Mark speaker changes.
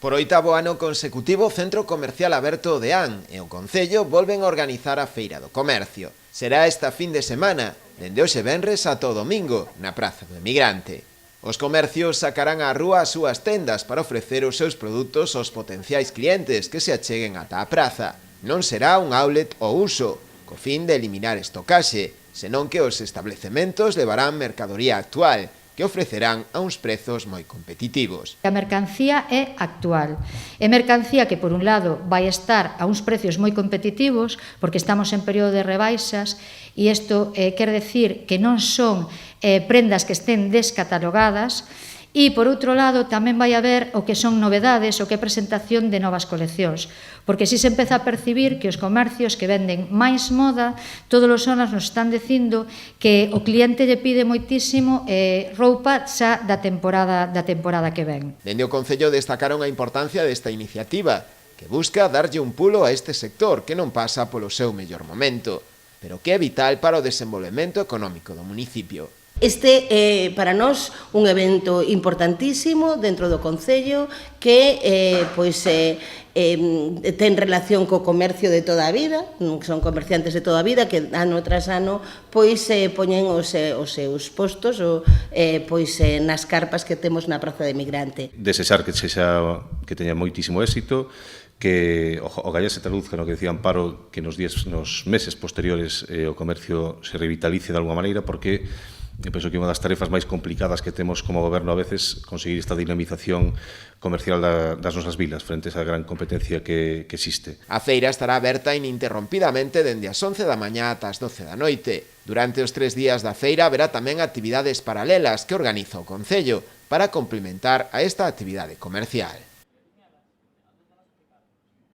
Speaker 1: Por 8º ano consecutivo, o Centro Comercial Aberto de Deán e o Concello volven a organizar a Feira do Comercio. Será esta fin de semana, dende hoxe venres ata o domingo, na Praza do Emigrante. Os comercios sacarán á rúa as súas tendas para ofrecer os seus produtos aos potenciais clientes que se acheguen ata a praza. Non será un outlet ao uso, co fin de eliminar estocaxe, senón que os establecementos levarán mercadoría actual, que ofrecerán a uns prezos moi competitivos.
Speaker 2: A mercancía é actual. É mercancía que, por un lado, vai estar a uns precios moi competitivos, porque estamos en período de rebaixas, e isto quer decir que non son prendas que estén descatalogadas, e, por outro lado, tamén vai haber o que son novedades, o que é presentación de novas coleccións, porque si se empeza a percibir que os comercios que venden máis moda, todos os anos nos están dicindo que o cliente lle pide moitísimo roupa xa da temporada que ven.
Speaker 1: Dende o Concello destacaron a importancia desta iniciativa, que busca darlle un pulo a este sector que non pasa polo seu mellor momento, pero que é vital para o desenvolvemento económico do municipio.
Speaker 3: Este é para nós un evento importantísimo dentro do Concello que ten relación co comercio de toda a vida, son comerciantes de toda a vida que ano tras ano poñen os seus postos nas carpas que temos na Praza de Emigrante.
Speaker 4: Desexar que teña moitísimo éxito, que o gallo se traduzca no que decía Amparo, que nos meses posteriores o comercio se revitalice de alguma maneira, porque eu penso que é unha das tarefas máis complicadas que temos como goberno a veces conseguir esta dinamización comercial das nosas vilas frente a esa gran competencia que existe.
Speaker 1: A feira estará aberta ininterrompidamente dende as 11 da mañá ata as 12 da noite. Durante os 3 días da feira haberá tamén actividades paralelas que organiza o Concello para complementar a esta actividade comercial.